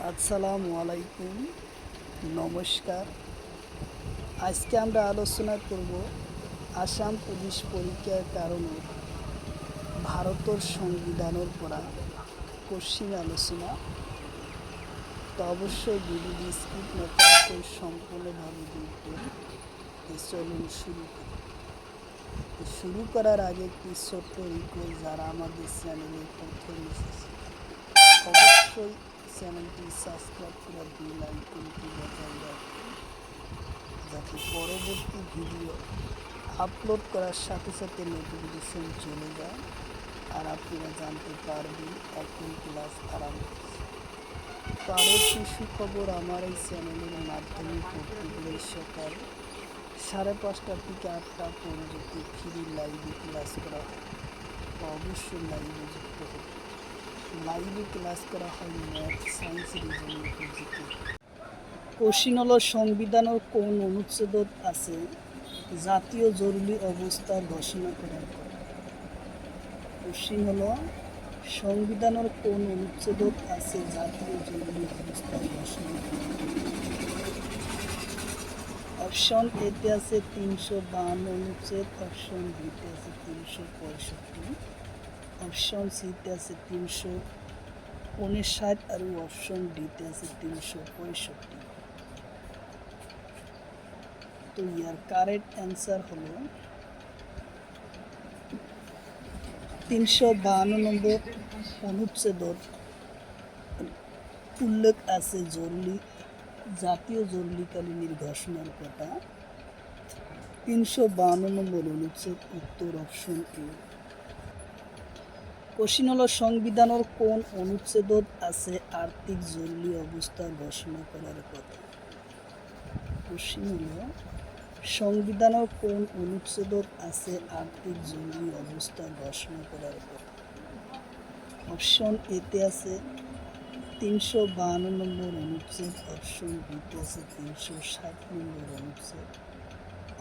আসসালামু আলাইকুম, নমস্কার। আজকে আমরা আলোচনা করব আসাম পুলিশ পরীক্ষার কারণে ভারতের সংবিধানের পড়া কোশ্চিন আলোচনা। তো অবশ্যই ভিডিওটি স্কিপ না করে সম্পূর্ণভাবে দেখবেন। চলুন শুরু করি। শুরু করার আগে একটি ছোট্ট রিকোয়েস্ট, যারা আমাদের চ্যানেলে প্রথম এসেছে অবশ্যই চ্যানেলটি সাবস্ক্রাইব করে বেল আইকনটি বাজায় রাখবেন, যাতে পরবর্তী ভিডিও আপলোড করার সাথে সাথে নোটিফিকেশন চলে যায় আর আপনারা জানতে পারবেন এখন ক্লাস আরম্ভ হচ্ছে। তো আরও একটি সুখবর, আমার এই চ্যানেলের মাধ্যমে প্রতিদিন সকাল 5:30 থেকে 8টা পর্যন্ত ফ্রি লাইভে ক্লাস করা হয়। তো অবশ্যই লাইভে যুক্ত হবে। লাইভে ক্লাস করা হয় math, science, reasoning, physics. Question হলো, সংবিধানের কোন অনুচ্ছেদত আছে জাতীয় জরুরি অবস্থা ঘোষণা করার কথা? কোশ্চিন হলো, সংবিধানের কোন অনুচ্ছেদত আছে জাতীয় জরুরি অবস্থা ঘোষণা করার কথা? অপশন এতে আছে 352 অনুচ্ছেদ, অপশন বিতে আছে 365, অপশন সিতে আছে 359 আর অপশন ডিতে আছে 365। তো ইয়ার কারেক্ট অ্যান্সার হলো 352 নম্বর অনুচ্ছেদর উল্লেখ আছে জাতীয় জরুরিকালীন ঘোষণার কথা। 352 নম্বর অনুচ্ছেদ, উত্তর অপশন এ। কোশ্চিন হলো, সংবিধানের কোন অনুচ্ছেদত আছে আর্থিক জরুরি অবস্থা ঘোষণা করার কথা? কোশ্চিন হলো, সংবিধানের কোন অনুচ্ছেদত আছে আর্থিক জরুরি অবস্থা ঘোষণা করার কথা? অপশন এতে আছে 352 নম্বর অনুচ্ছেদ, অপশন বিতে আছে 360 নম্বর অনুচ্ছেদ,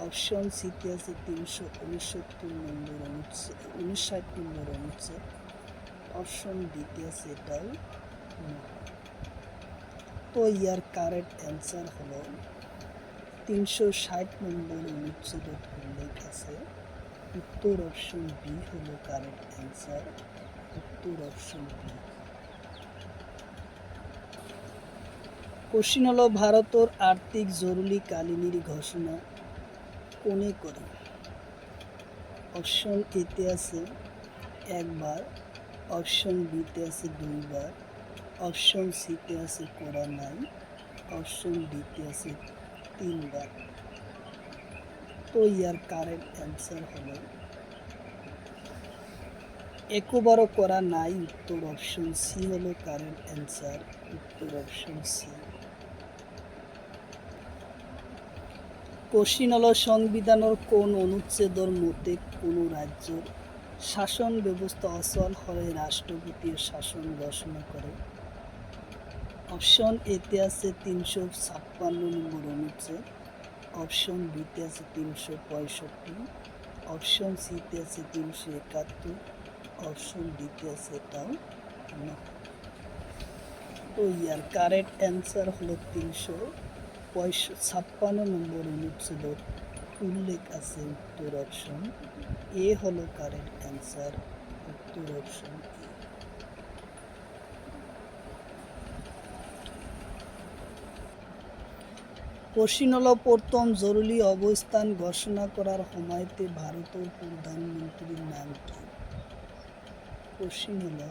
অপশন সিতে আছে 369 নম্বর অনুচ্ছেদ, 59 নম্বর অনুচ্ছেদ, অপশন ডিতে আছে এটাও না। তো ইয়ার কারেক্ট অ্যান্সার হলো 360 নম্বর অনুচ্ছেদ উল্লেখ আছে। উত্তর অপশন বি হলো কারেক্ট অ্যান্সার, উত্তর অপশন বি। কোশ্চিন হলো, ভারতের আর্থিক জরুরিকালীন ঘোষণা কোনে করে? অপশন এতে আছে একবার, অপশন বিতে আছে 2বার, অপশন সিতে আছে করা নাই, অপশন ডিতে আছে 3বার। তো ইয়ার কারেক্ট অ্যান্সার হলো একবারও করা নাই। উত্তর অপশন সি হলো কারেক্ট অ্যান্সার, উত্তর অপশন সি। কোশ্চিন হলো, সংবিধানের কোন অনুচ্ছেদের মতে কোনো রাজ্যের শাসন ব্যবস্থা অচল হলে রাষ্ট্রপতি শাসন ঘোষণা করে? অপশন এতে আছে 356 নম্বর অনুচ্ছেদ, অপশন বিতে আছে 365, অপশন সিতে আছে 371, অপশন ডিতে আছে এটাও না। তো ইয়ার কারেক্ট অ্যান্সার হলো 356 নম্বর অনুচ্ছেদের উল্লেখ আছে। উত্তর অপশন এ হলো কারেক্ট অ্যান্সার, উত্তর অপশন এ। কোশ্চিন হলো, প্রথম জরুরি অবস্থান ঘোষণা করার সময়তে ভারতের প্রধানমন্ত্রীর নাম কি? কোশ্চিন হলো,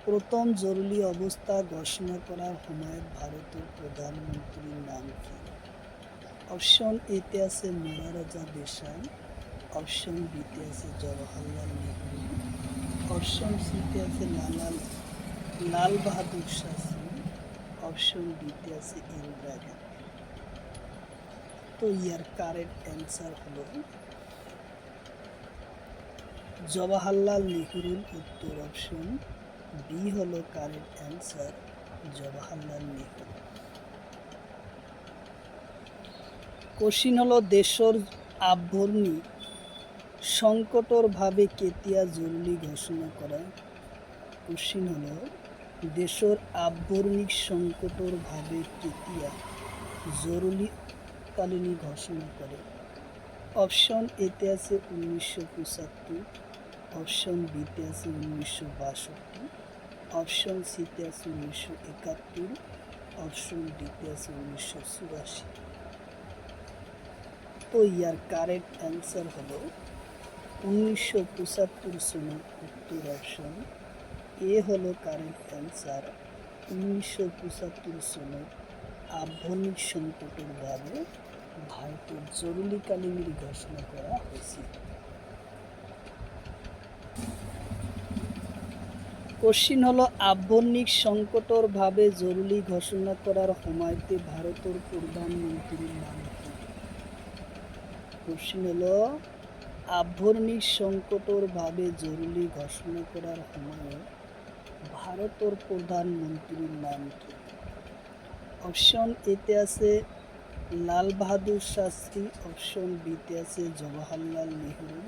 প্রথম জরুরি অবস্থা ঘোষণা করার সময় ভারতের প্রধানমন্ত্রীর নাম কি? অপশন এতে আছে মোরারজি দেশাই, অপশন বিতে আছে জওহরলাল নেহরু, অপশন সিতে আছে লাল বাহাদুর শাস্ত্রী, অপশন ডিতে আছে ইন্দিরা গান্ধী। তো ইয়ার কারেক্ট অ্যান্সার হলো জওহরলাল নেহরুর। উত্তর অপশন বি হলো correct answer, Jawaharlal Nehru. Question হলো, দেশের আভ্যন্তরীণ সংকটর ভাবে কেতিয়া জরুরি ঘোষণা করা? কোশ্চিন হলো, দেশৰ আভ্যন্তৰীণ সংকটৰ ভাৱে কেতিয়া জৰুৰীকালীন ঘোষণা কৰে? অপশন এতে আছে 1975, অপশন বিতে আছে 1962, অপশন সিতে আছে 1971, অপশন ডিতে আছে 1984। তো ইয়ার কারেক্ট অ্যান্সার হলো 1975 সনের উত্তর অপশন এ হলো কারেক্ট অ্যান্সার। 1975 সনের আভ্যন্তরীণ সংকটের ভাবে ভারতের জরুরিকালীন ঘোষণা করা হয়েছিল। কোশ্চিন হলো আভ্যন্তরীণ সংকটের ভাবে জরুরি ঘোষণা করার সময়তে ভারতের প্রধানমন্ত্রীর নাম কি? কোশ্চিন হলো আভ্যন্তরীণ সংকটের ভাবে জরুরি ঘোষণা করার সময়ে ভারতের প্রধানমন্ত্রীর নাম কি? অপশন এতে আছে লাল বাহাদুর শাস্ত্রী, অপশন বিতে আছে জওহরলাল নেহরু,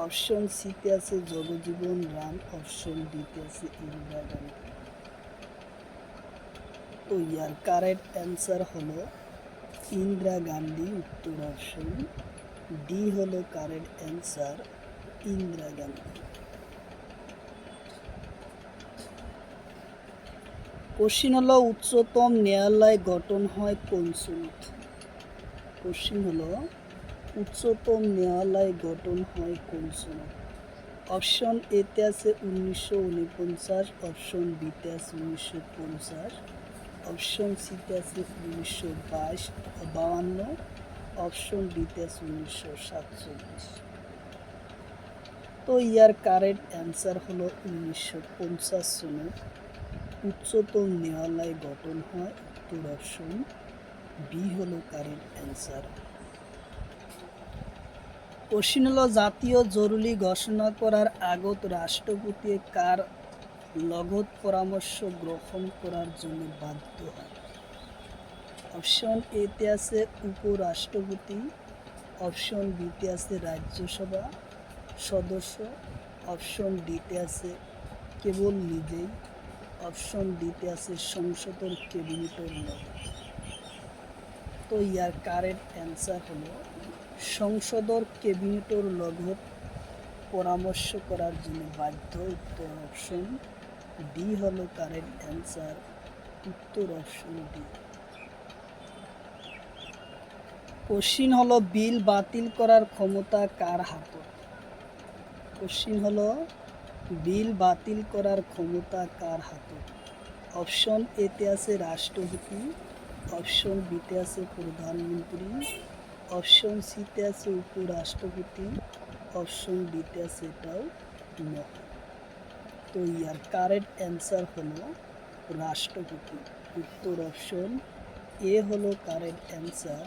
অপশন সিতে আছে জগজীবন রাম, অপশন ডিতে আছে ইন্দিরা গান্ধী। তো ইয়ার কারেক্ট অ্যান্সার হলো ইন্দিরা গান্ধী, উত্তর অপশন ডি হলো correct answer, Indira Gandhi. Question হলো উচ্চতম ন্যায়ালয় গঠন হয় কোন সনত? কোশ্চিন হলো উচ্চতম ন্যায়ালয় গঠন হয় কোন সনত? অপশন এতে আছে 1949, অপশন বিতে আছে 1950, অপশন সিতে আছে 1952, অপশন ডিতে আছে 1947। তো ইয়ার কারেক্ট অ্যান্সার হলো 1950 সনে উচ্চতম ন্যায়ালয় গঠন হয়, উত্তর অপশন বি হলো কারেক্ট অ্যান্সার। কোশ্চিন হলো জাতীয় জরুরি ঘোষণা করার আগত রাষ্ট্রপতি কার লগত পরামর্শ গ্রহণ করার জন্য বাধ্য হয়? অপশন এতে আছে উপরাষ্ট্রপতি, অপশন বিতে আছে রাজ্যসভা সদস্য, অপশন ডিতে আছে কেবল নিজেই, অপশন ডিতে আছে সংসদের ক্যাবিনেটের লোক। তো ইয়ার কারেক্ট অ্যান্সার হলো সংসদের ক্যাবিনেটের লগত পরামর্শ করার জন্য বাধ্য, উত্তর অপশন ডি হলো কারেক্ট অ্যান্সার, উত্তর অপশন ডি। কোশ্চিন হলো বিল বাতিল করার ক্ষমতা কার হাতে? কোশ্চিন হলো বিল বাতিল করার ক্ষমতা কার হাতে? অপশন এতে আছে রাষ্ট্রপতি, অপশন বিতে আছে প্রধানমন্ত্রী, অপশন সিতে আছে উপরাষ্ট্রপতি, অপশন ডিতে আছে এটাও নয়। তো ইয়ার কারেক্ট অ্যান্সার হলো রাষ্ট্রপতি, উত্তর অপশন এ হলো কারেক্ট অ্যান্সার,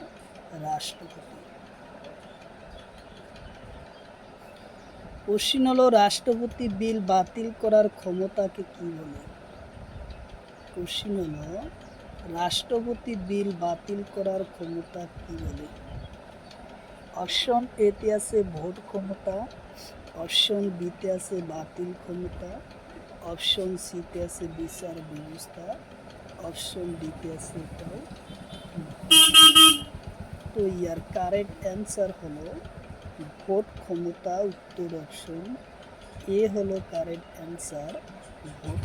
রাষ্ট্রপতি। কোশ্চিন হলো রাষ্ট্রপতি বিল বাতিল করার ক্ষমতাকে কি বলে? কোশ্চিন হলো রাষ্ট্রপতি বিল বাতিল করার ক্ষমতা কি বলে? অপশন এতে আছে ভোট ক্ষমতা, অপশন বিতে আছে বাতিল ক্ষমতা, অপশন সিতে আছে বিচার ব্যবস্থা, অপশন ডিতে আছে এটাও। তো ইয়ার কারেক্ট অ্যান্সার হলো ভোট ক্ষমতা, উত্তর অপশন এ হলো কারেক্ট অ্যান্সার, ভোট।